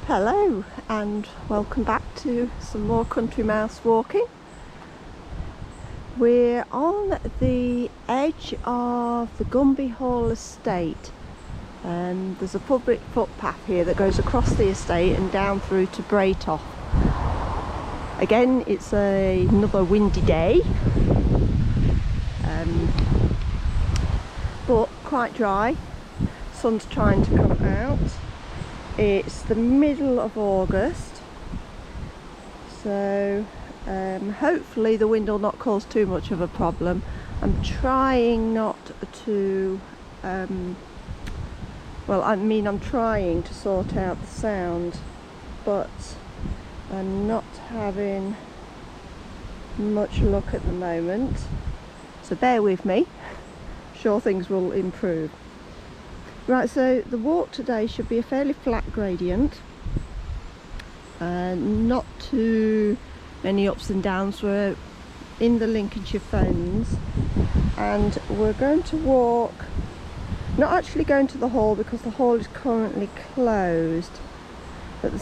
Hello and welcome back to some more country mouse walking. We're on the edge of the Gunby Hall Estate. There's a public footpath here that goes across the estate and down through to Bratoft. Again, it's another windy day, but quite dry. Sun's trying to come out. It's the middle of August, so hopefully the wind will not cause too much of a problem. I'm trying not to, I'm trying to sort out the sound, but I'm not having much luck at the moment, so bear with me. Sure, things will improve. Right, so the walk today should be a fairly flat gradient, not too many ups and downs. We're in the Lincolnshire Fens and we're going to walk, not actually going to the hall because the hall is currently closed, but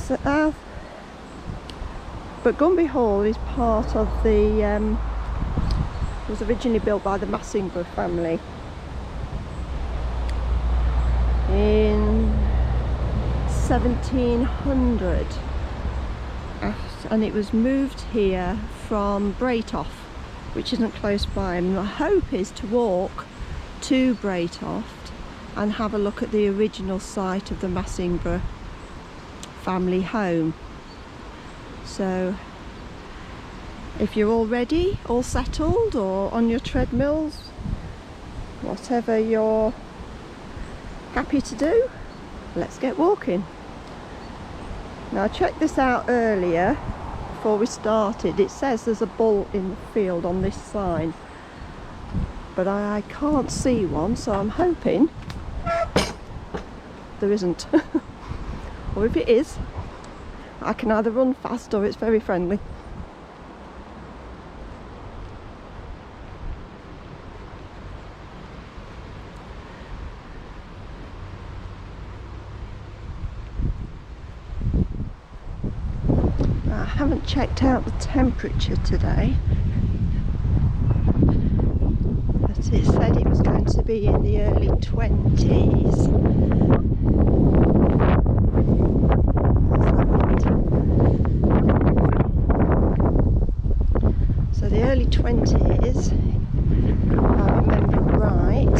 Gunby Hall is part of the, was originally built by the Massingberd family in 1700, and it was moved here from Bratoft, which isn't close by, and my hope is to walk to Bratoft and have a look at the original site of the Massingberd family home. So if you're all ready, all settled, or on your treadmills, whatever you're happy to do, let's get walking. Now I checked this out earlier before we started. It says there's a bull in the field on this sign, but I can't see one, so I'm hoping there isn't. Or if it is, I can either run fast or it's very friendly. I haven't checked out the temperature today, but it said it was going to be in the early 20s. So the early 20s, if I remember right,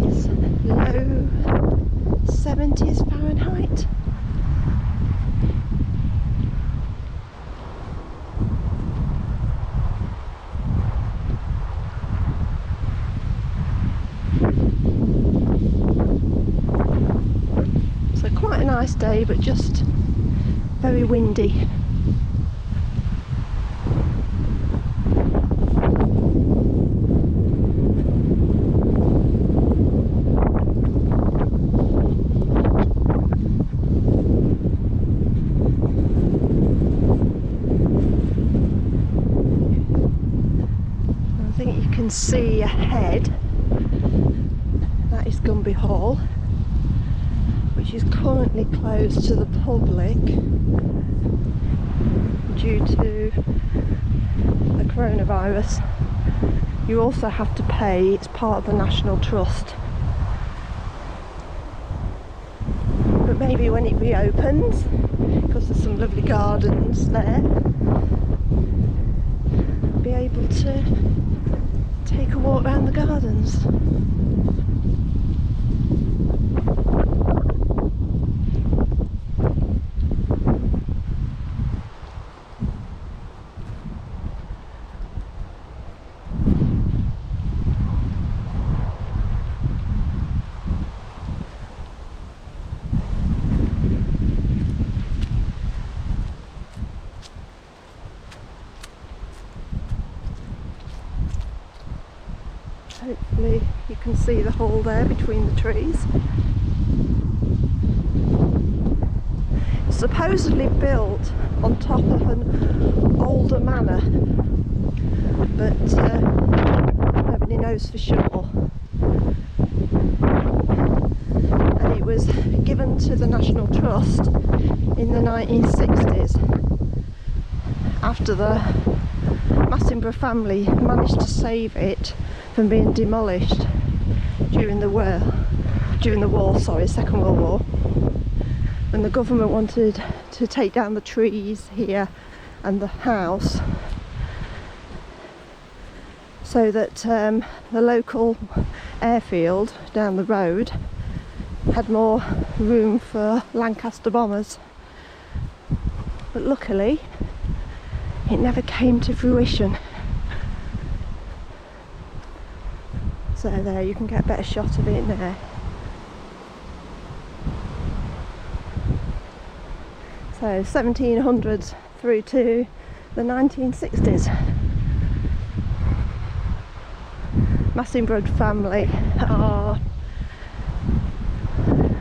is low 70s Fahrenheit. Quite a nice day, but just very windy. I think you can see ahead, that is Gunby Hall, which is currently closed to the public due to the coronavirus. You also have to pay, it's part of the National Trust. But maybe when it reopens, because there's some lovely gardens there, I'll be able to take a walk around the gardens. Hopefully you can see the hole there between the trees. It's supposedly built on top of an older manor, but nobody knows for sure. And it was given into the National Trust in the 1960s after the Massingberd family managed to save it from being demolished during the war, Second World War, when the government wanted to take down the trees here and the house so that the local airfield down the road had more room for Lancaster bombers. But luckily it never came to fruition. So there, you can get a better shot of it there. So 1700s through to the 1960s. Massingberd family are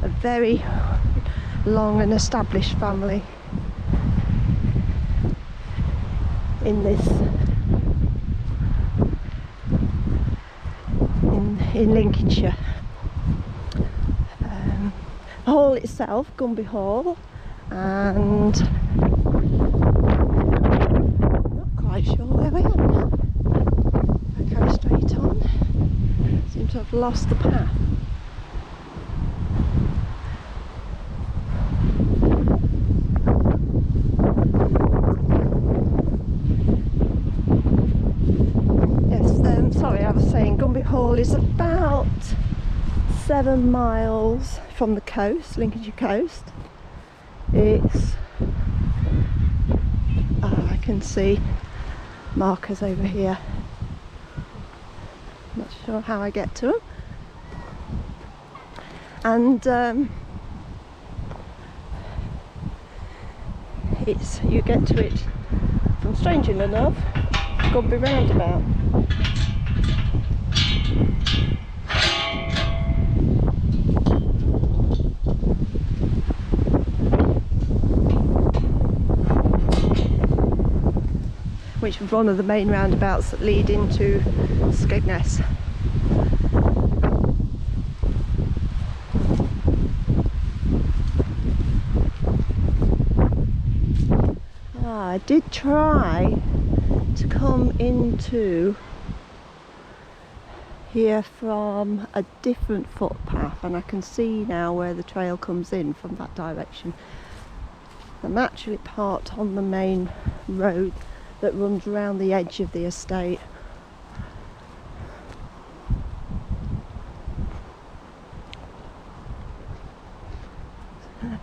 a very long and established family in this in Lincolnshire. The hall itself, Gunby Hall, and not quite sure where we are now. I go straight on. Seem to have lost the path. Sorry, I was saying Gunby Hall is about 7 miles from the coast, Lincolnshire coast. It's, I can see markers over here. Not sure how I get to them. And you get to it from, strangely enough, Gunby roundabout. Which was one of the main roundabouts that lead into Skegness. I did try to come into here from a different footpath, and I can see now where the trail comes in from that direction. I'm actually parked on the main road that runs around the edge of the estate. As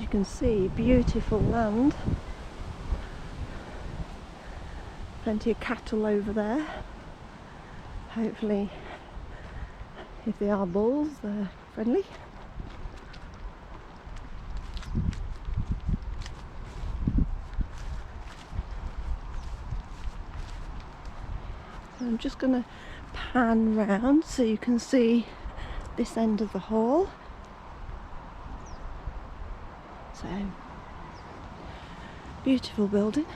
you can see, beautiful land. Plenty of cattle over there. Hopefully, if they are bulls, they're friendly. I'm just going to pan round so you can see this end of the hall. So, beautiful building.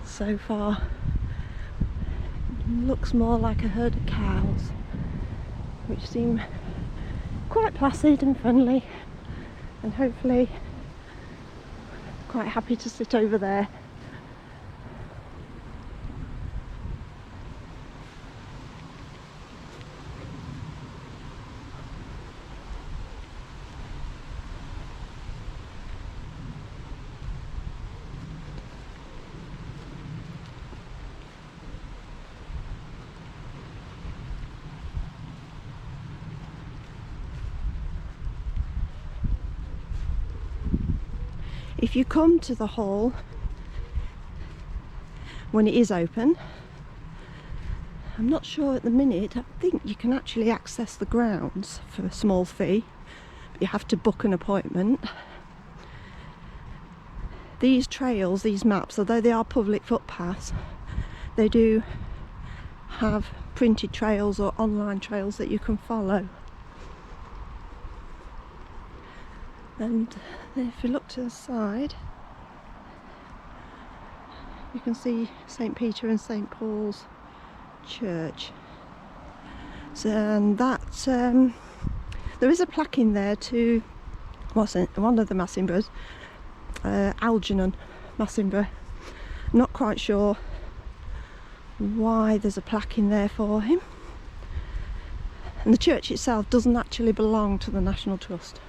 So far looks more like a herd of cows, which seem quite placid and friendly, and hopefully quite happy to sit over there. if you come to the hall when it is open, I'm not sure at the minute, I think you can actually access the grounds for a small fee, but you have to book an appointment. These trails, these maps, although they are public footpaths, they do have printed trails or online trails that you can follow. And if you look to the side, you can see St. Peter and St. Paul's Church. So, and that there is a plaque in there to one of the Massingberd, Algernon Massingberd. I'm not quite sure why there's a plaque in there for him. And the church itself doesn't actually belong to the National Trust.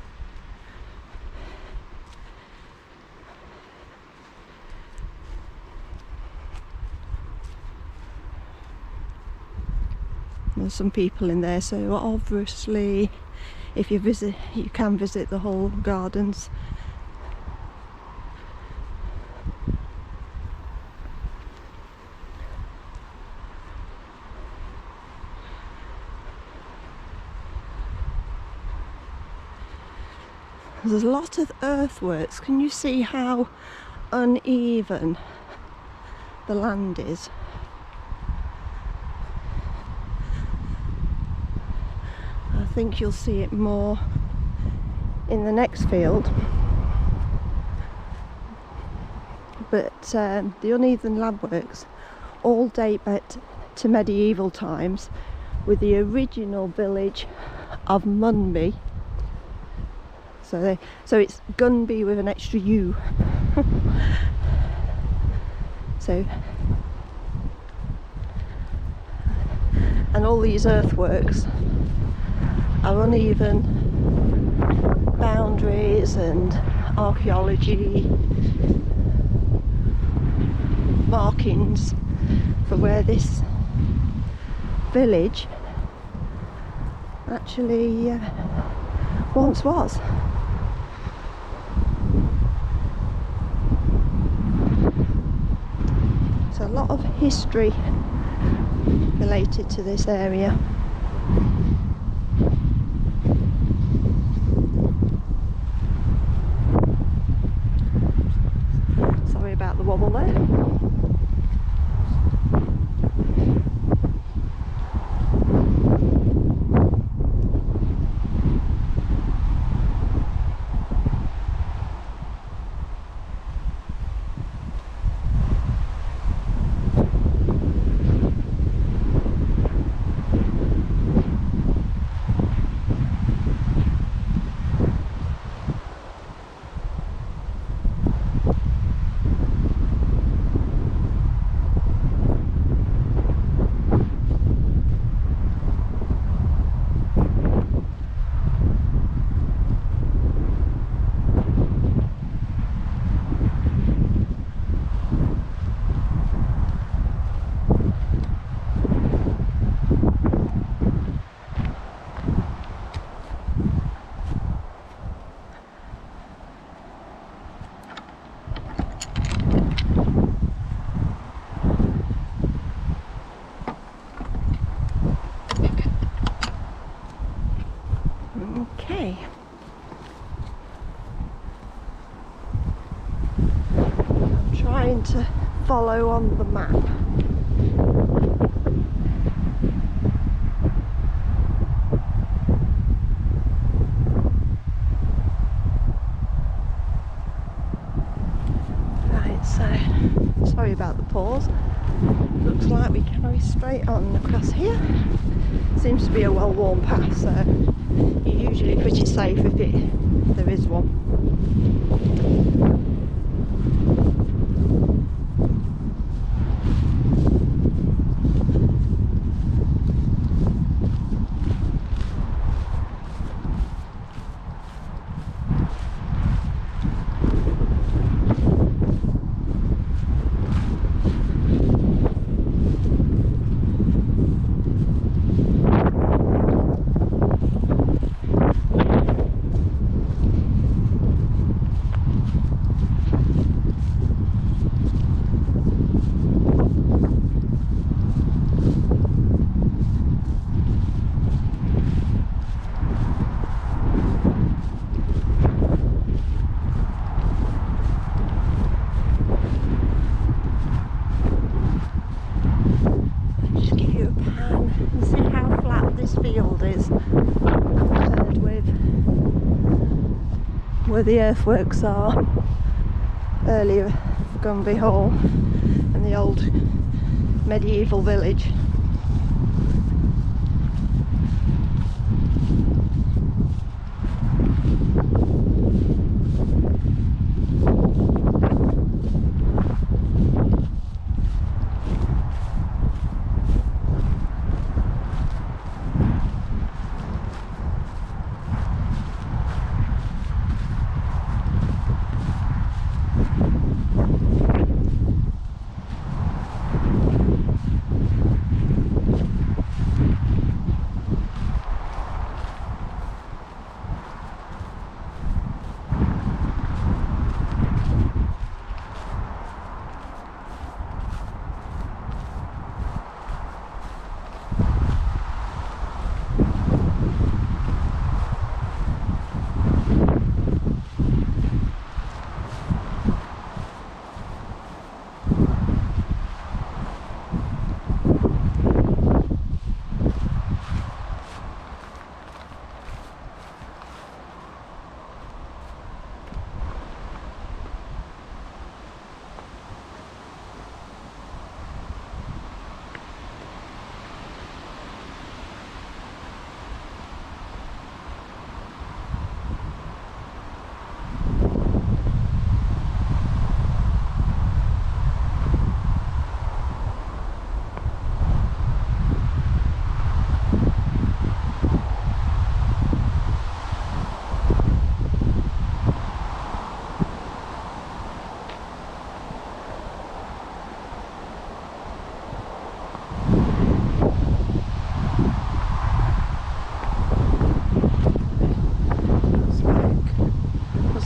There's some people in there, so obviously if you visit, you can visit the whole gardens. There's a lot of earthworks. Can you see how uneven the land is? I think you'll see it more in the next field. But the uneven landworks all date back to medieval times, with the original village of Gunby. So it's Gunby with an extra U. So, and all these earthworks are uneven boundaries and archaeology markings for where this village actually once was. So a lot of history related to this area. Sorry about the wobble there. Okay. I'm trying to follow on the map. Right, so sorry about the pause. Looks like we carry straight on across here. Seems to be a well-worn path, so you're usually pretty safe if there is one. where the earthworks are. Earlier Gunby Hall and the old medieval village.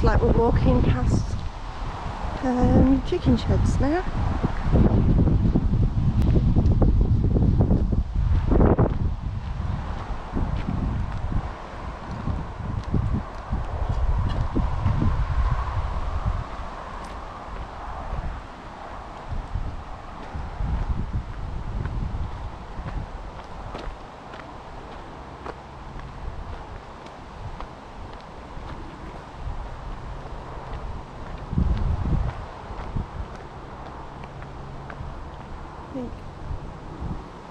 Like we're walking past chicken sheds now.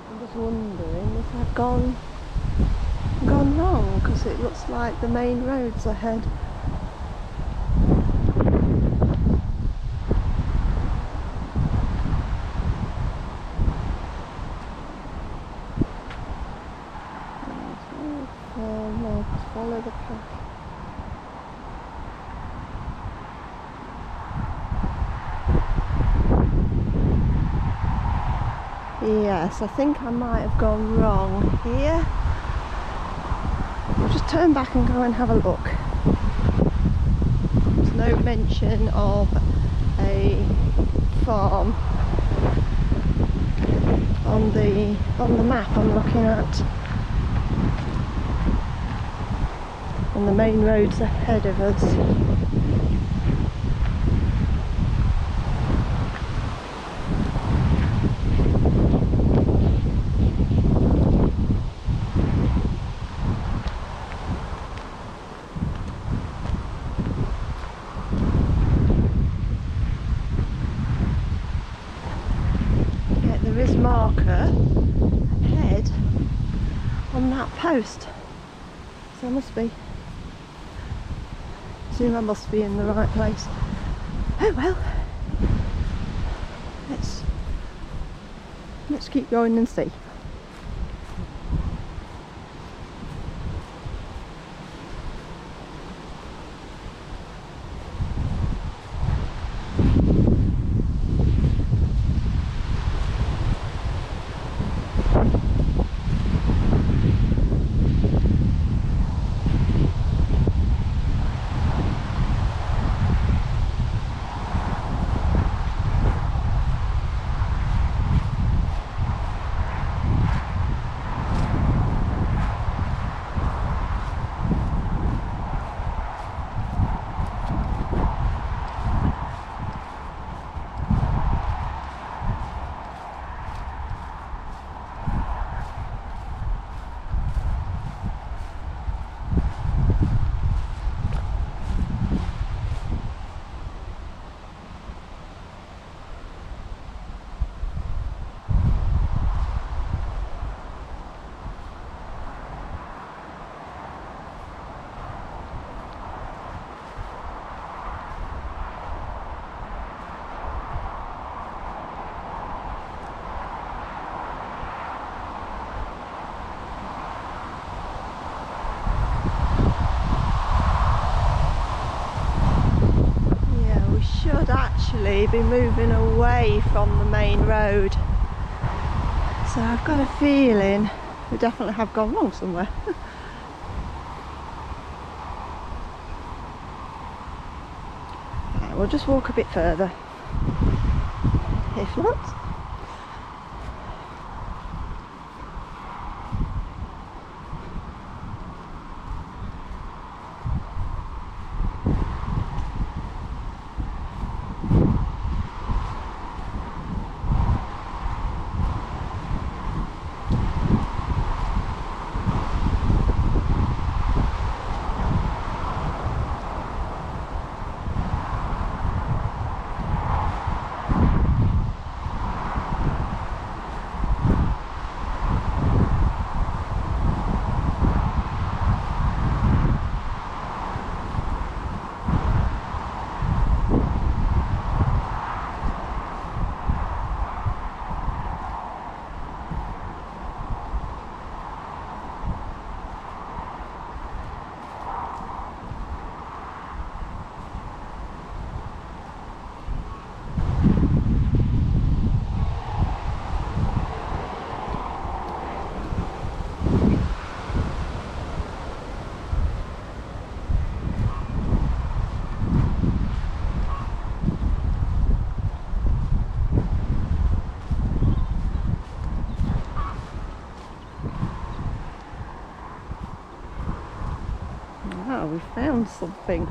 I'm just wondering if I've gone wrong, because it looks like the main road's ahead. No, follow the path. Yes, I think I might have gone wrong here. We'll just turn back and go and have a look. There's no mention of a farm on the map I'm looking at. And the main road's ahead of us. Marker ahead on that post, so I must be, I must be in the right place. Oh well, let's keep going and see. actually be moving away from the main road. So I've got a feeling we definitely have gone wrong somewhere. Right, we'll just walk a bit further. If not, wow, we found something.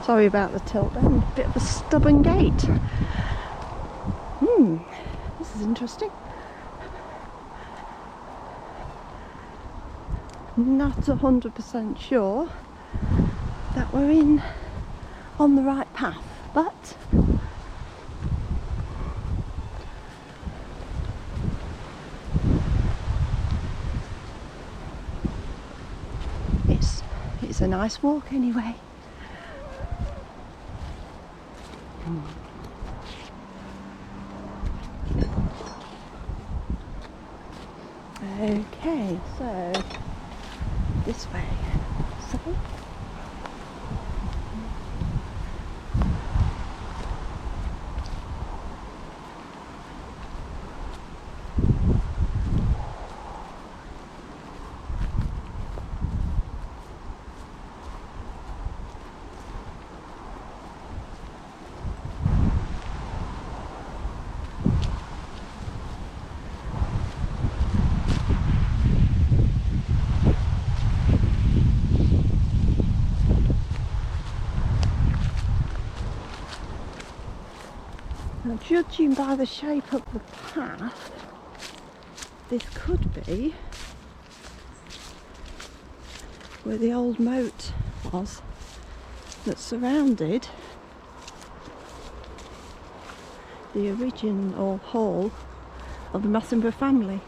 Sorry about the tilt then, bit of a stubborn gate. This is interesting. Not 100% sure that we're on the right path, but it's a nice walk anyway. Okay, so this way. So Now, judging by the shape of the path, this could be where the old moat was that surrounded the original hall of the Massingberd family.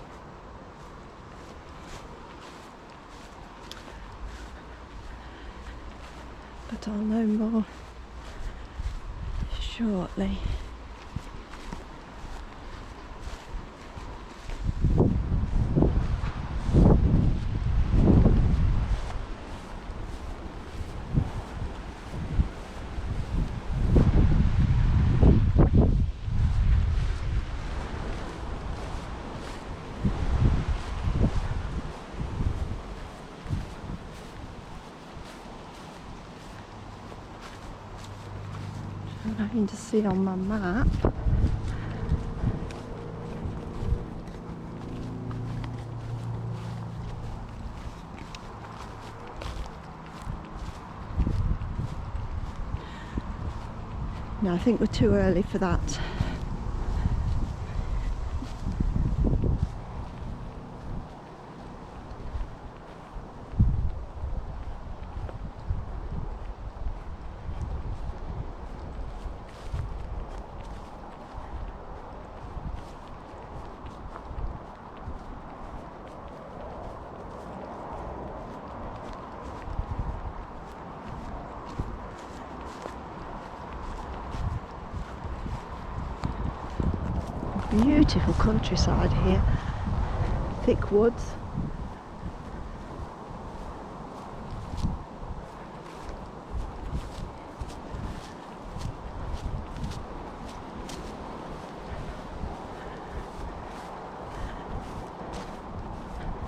But I'll know more shortly. Trying to see on my map. No, I think we're too early for that. Beautiful countryside here, thick woods.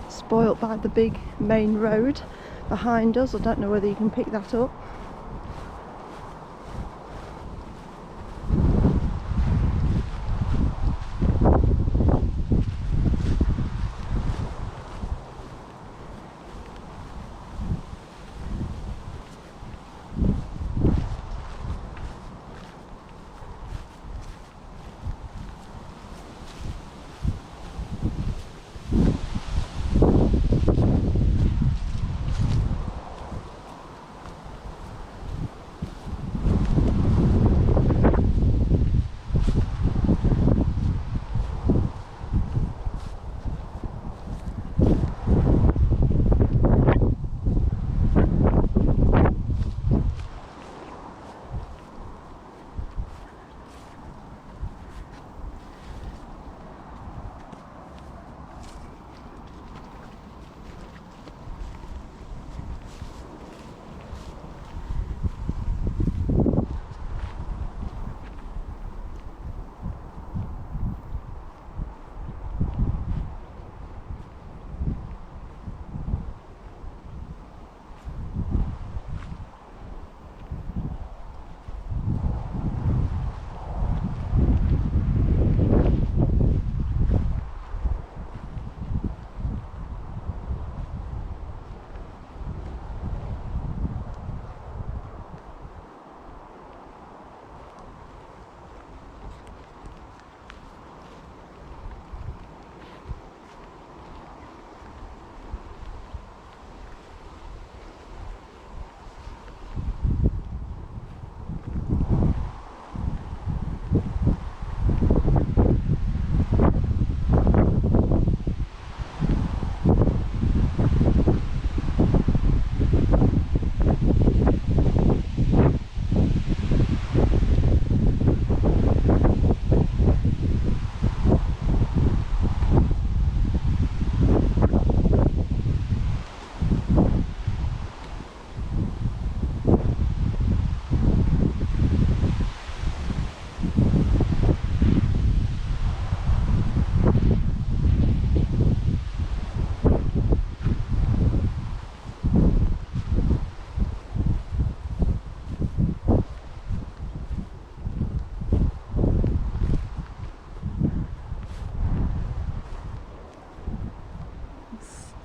Spoilt by the big main road behind us. I don't know whether you can pick that up.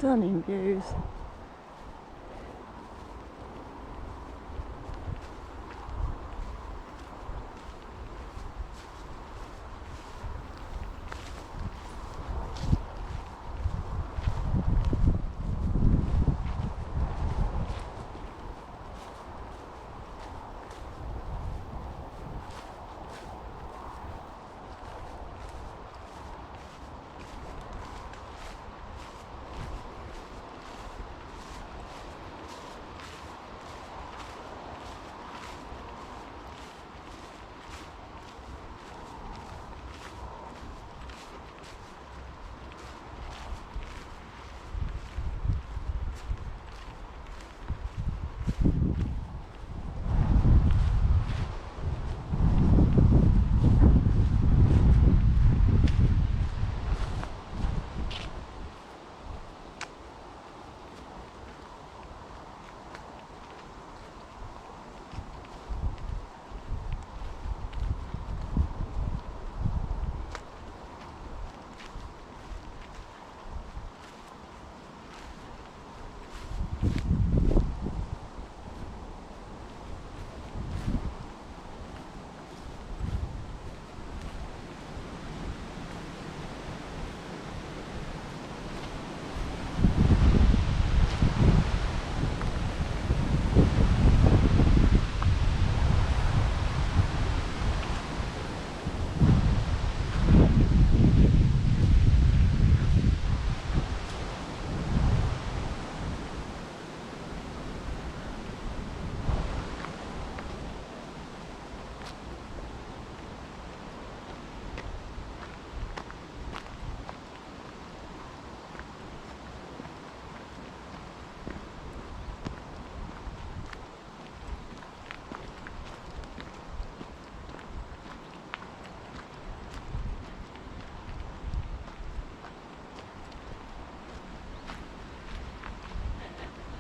Stunning views.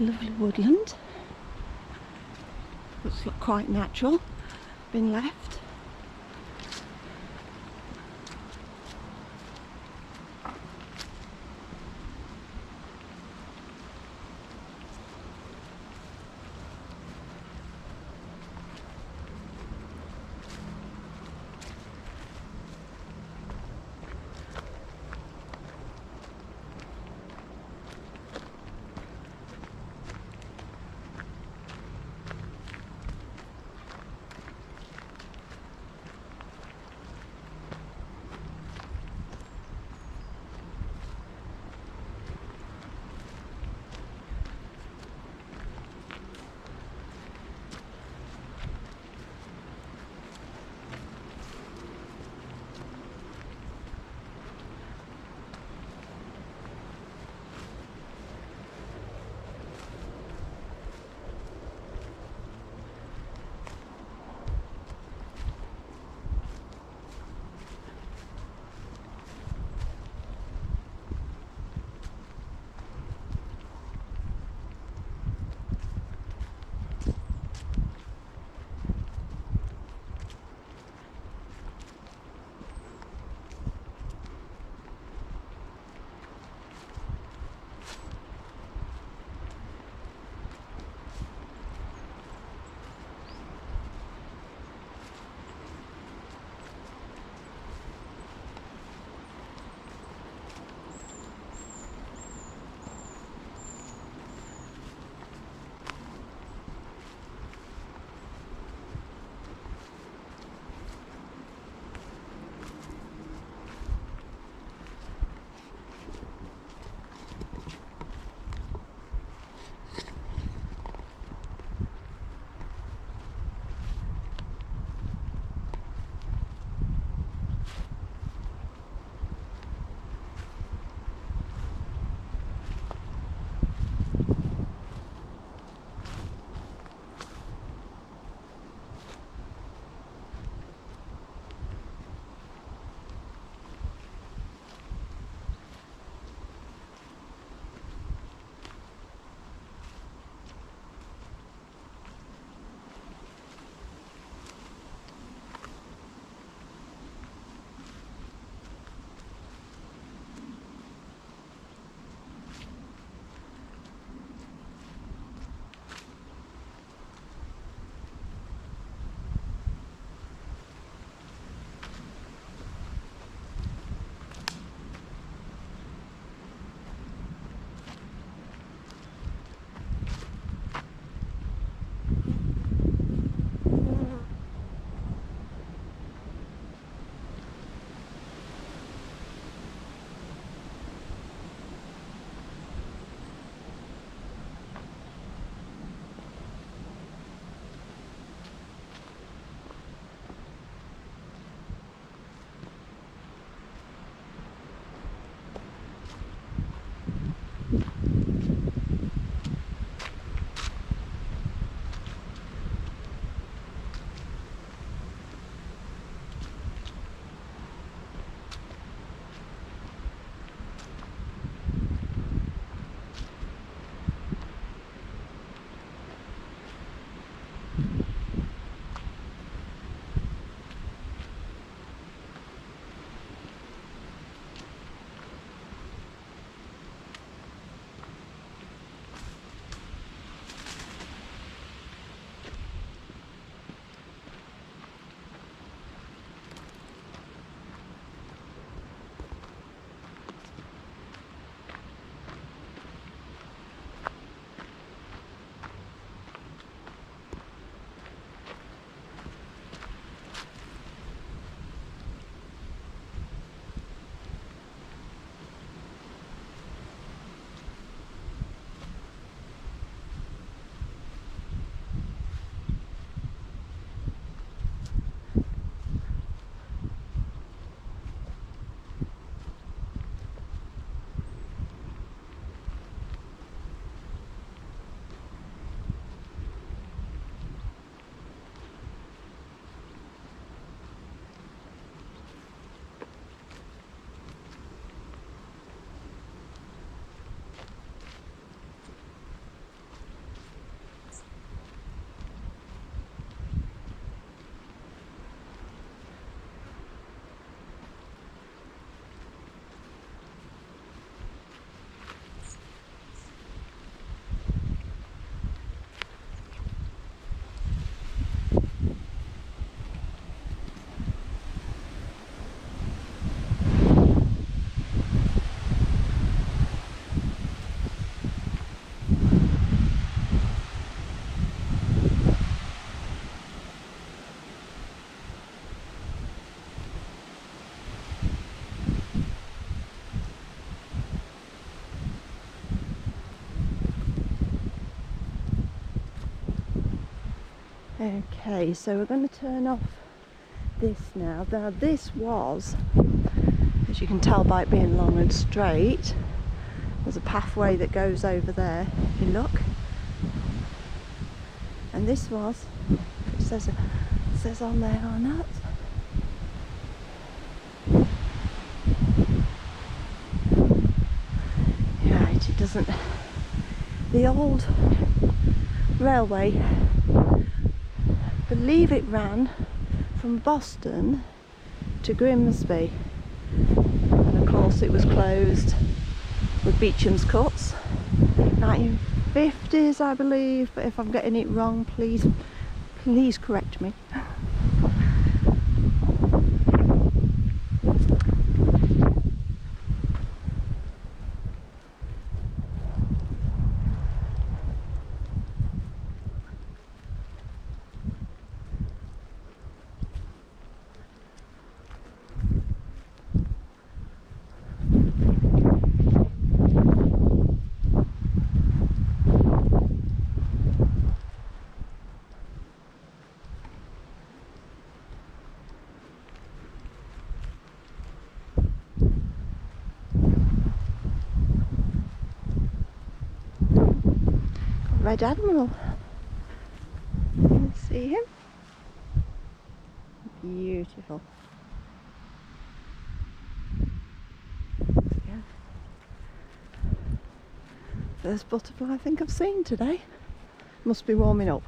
Lovely woodland. Looks like quite natural. Been left. Okay, so we're going to turn off this now. Now this was, as you can tell by it being long and straight, there's a pathway that goes over there, if you look. And this was, it says on there or not. Right, it doesn't. The old railway, I believe it ran from Boston to Grimsby, and of course it was closed with Beecham's Cuts, 1950s I believe, but if I'm getting it wrong, please correct me. Red Admiral. Let's see him. Beautiful. Yeah. First butterfly I think I've seen today. Must be warming up.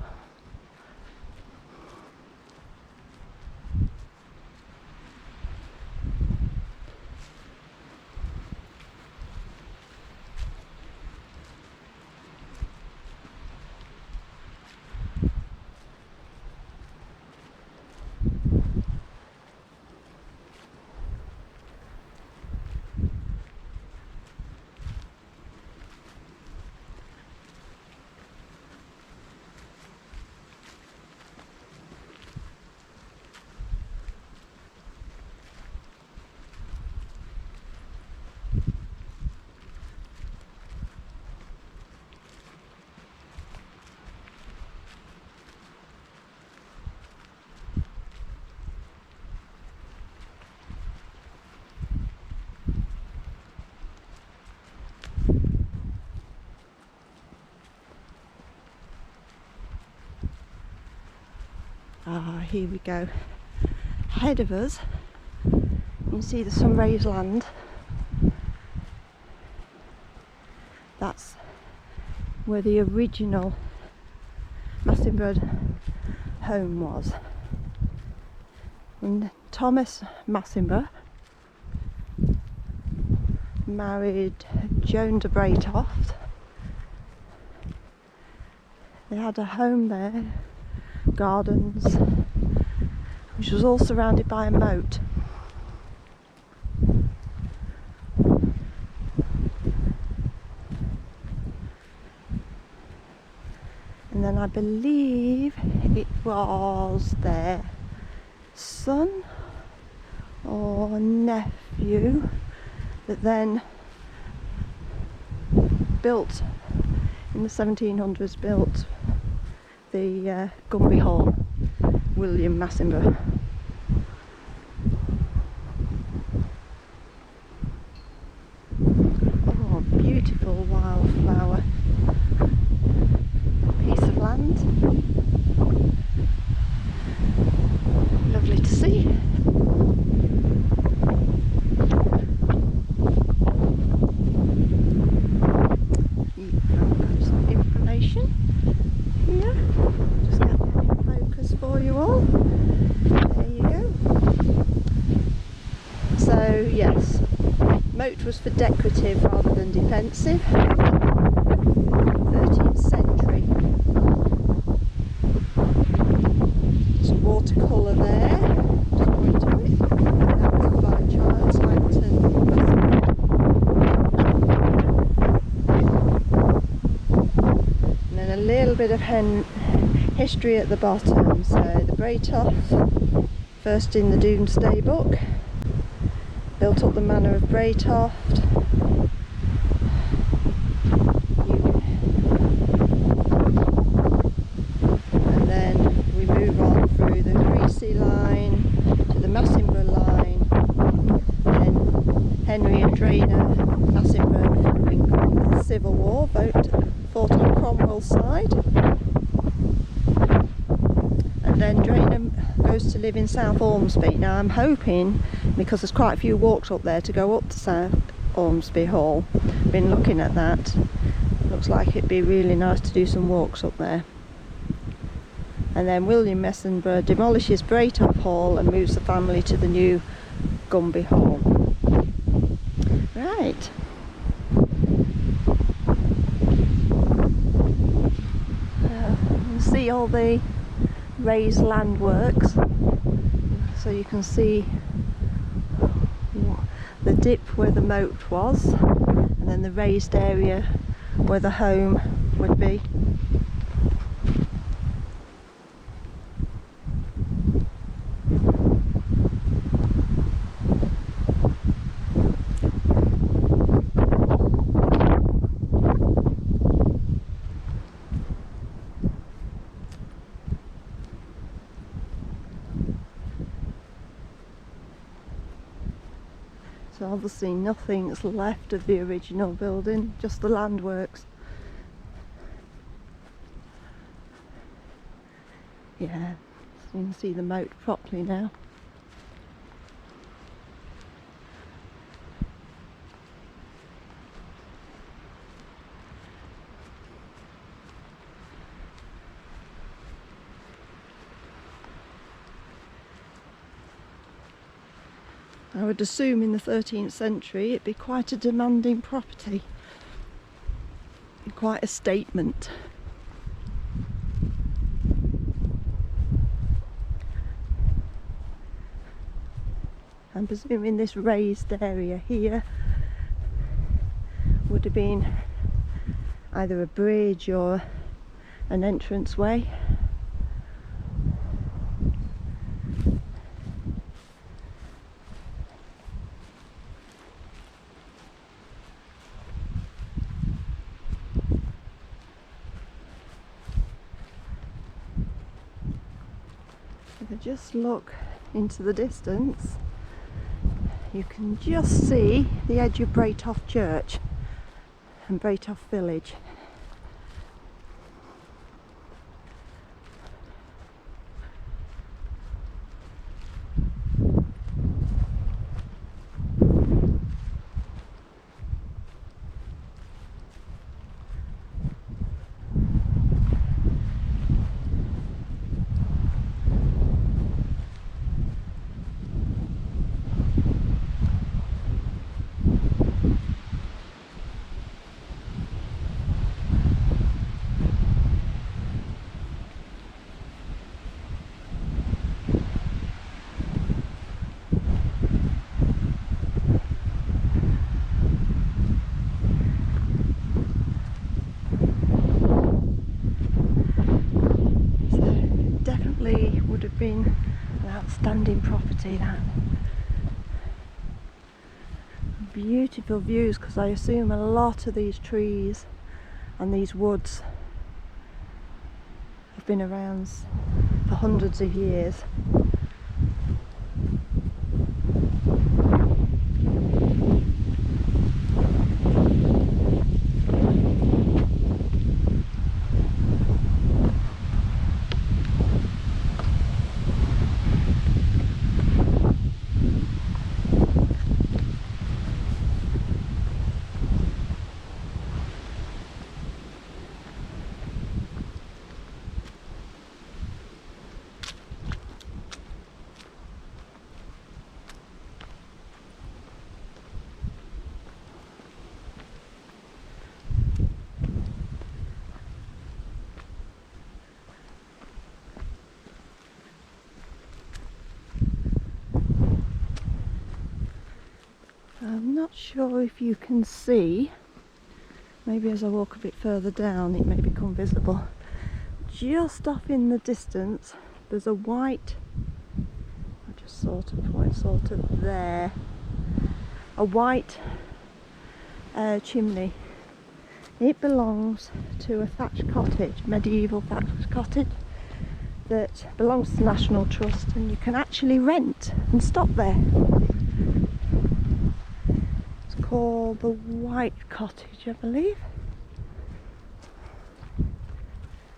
Ah, here we go. Ahead of us, you can see there's some raised land. That's where the original Massingberd home was. And Thomas Massingberd married Joan de Bratoft. They had a home there, gardens, which was all surrounded by a moat. And then I believe it was their son or nephew that then built, in the 1700s, built the Gunby Hall, William Massingberd. Oh, beautiful wildflower piece of land. Lovely to see. I've got some information here. Just get that in focus for you all. There you go. So yes, moat was for decorative rather than defensive. 13th century. Some watercolour there. Just point to it. That was by Charles Langton. And then a little bit of history at the bottom. So the Bratoft, first in the Domesday Book, built up the manor of Bratoft. And then we Cromwell side. And then Draynham goes to live in South Ormsby. Now I'm hoping, because there's quite a few walks up there, to go up to South Ormsby Hall. Been looking at that. Looks like it'd be really nice to do some walks up there. And then William Massingberd demolishes Bratoft Hall and moves the family to the new Gunby Hall. Right. You can see all the raised land works, so you can see the dip where the moat was, and then the raised area where the home would be. So obviously nothing's left of the original building, just the landworks. Yeah, so you can see the moat properly now. I would assume in the 13th century it'd be quite a demanding property, quite a statement. I'm presuming this raised area here would have been either a bridge or an entranceway. If I just look into the distance, you can just see the edge of Bratoft Church and Bratoft Village. Would have been an outstanding property, that. Beautiful views, because I assume a lot of these trees and these woods have been around for hundreds of years. I'm not sure if you can see, maybe as I walk a bit further down it may become visible. Just off in the distance there's a white, I just sort of there, a white chimney. It belongs to a thatched cottage, medieval thatched cottage, that belongs to the National Trust, and you can actually rent and stop there. Called the White Cottage, I believe.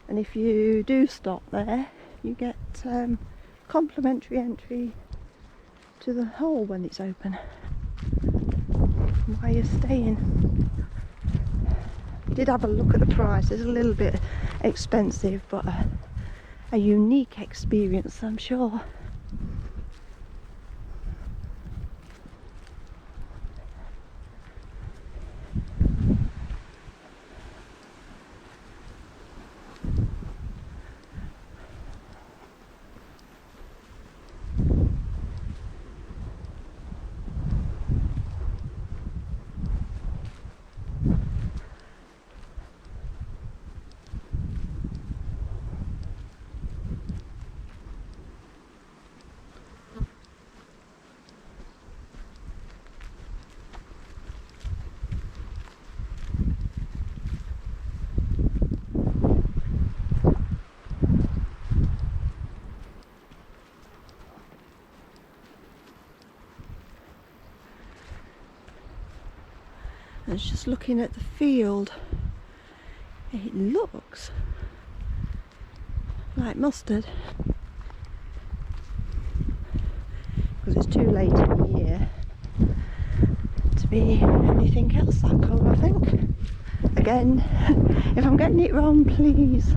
and if you do stop there, you get complimentary entry to the hall when it's open while you're staying. Did have a look at the price. It's a little bit expensive, but a unique experience, I'm sure. I was just looking at the field. It looks like mustard, because it's too late in the year to be anything else that colour, I think. Again, if I'm getting it wrong, please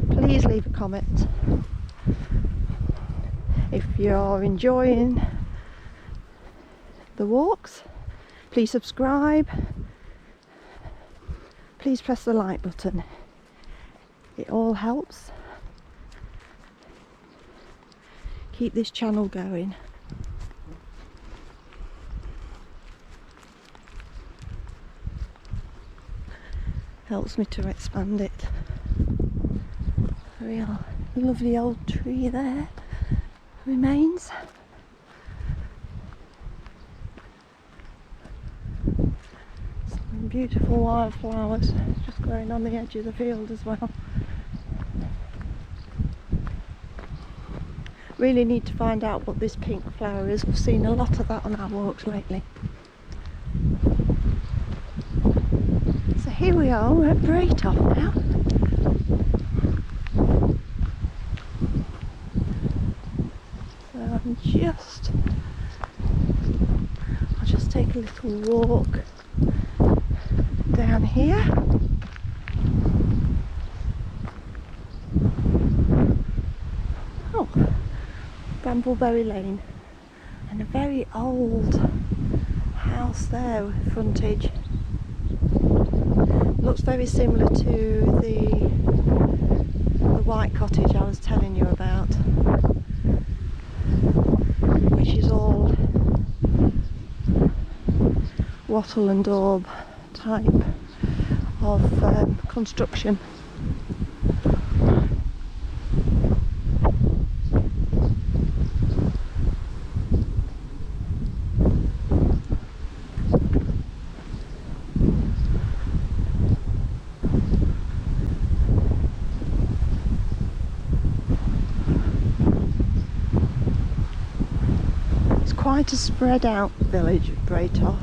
leave a comment. If you're enjoying the walks, please subscribe. Please press the like button. It all helps keep this channel going. Helps me to expand it. A real lovely old tree there remains. Some beautiful wildflowers just growing on the edge of the field as well. Really need to find out what this pink flower is. We've seen a lot of that on our walks lately. So here we are, we're at Bratoft now. So I'll just take a little walk down here. Oh, Brambleberry Lane, and a very old house there with frontage. Looks very similar to the white cottage I was telling you about, which is all wattle and daub type of construction. Quite a spread out village of Bratoft.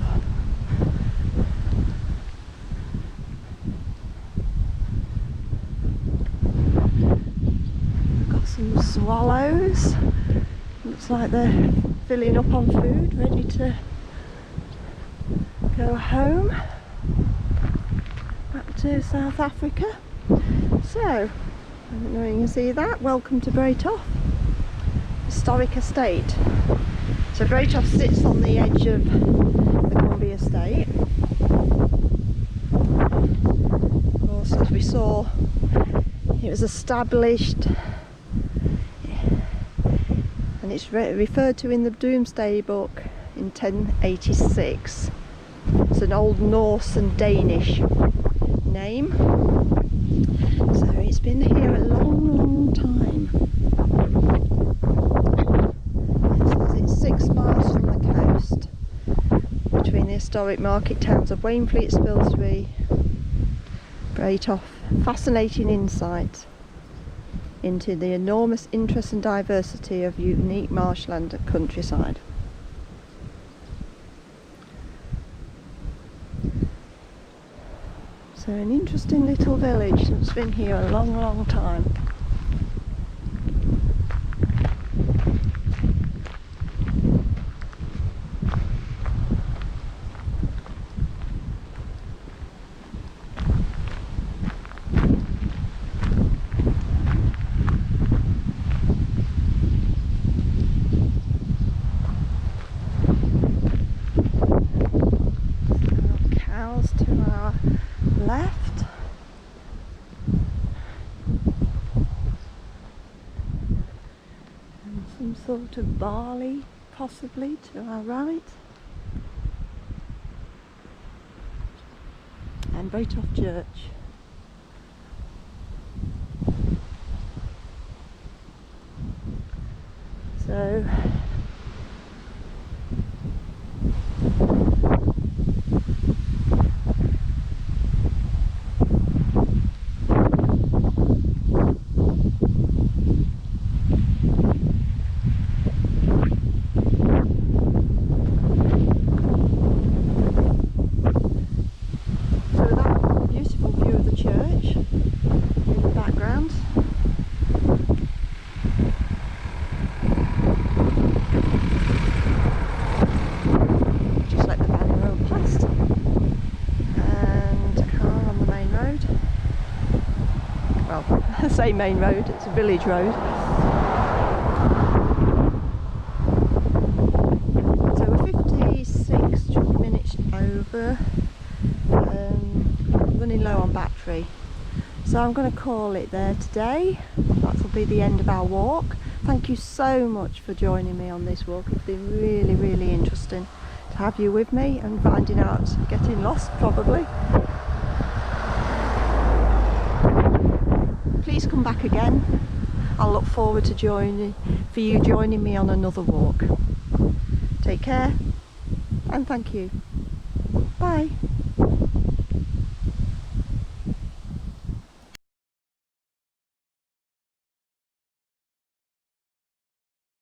We've got some swallows. Looks like they're filling up on food, ready to go home back to South Africa. So, I don't know if you can see that. Welcome to Bratoft Historic Estate. So Bratoft sits on the edge of the Gunby Estate. Of course, as we saw, it was established and it's referred to in the Domesday Book in 1086. It's an Old Norse and Danish name. So it's been here a long, long time. 6 miles from the coast, between the historic market towns of Wainfleet, Spilsby, Bratoft. Fascinating insight into the enormous interest and diversity of unique marshland and countryside. So an interesting little village that's been here a long, long time. To our left, and some sort of barley possibly to our right, and Bratoft Church. So I say main road, it's a village road. So we're 56 minutes over, running low on battery. So I'm going to call it there today. That'll be the end of our walk. Thank you so much for joining me on this walk. It's been really, really interesting to have you with me and finding out, getting lost probably. Please come back again. I'll look forward to joining me on another walk. Take care and thank you. Bye.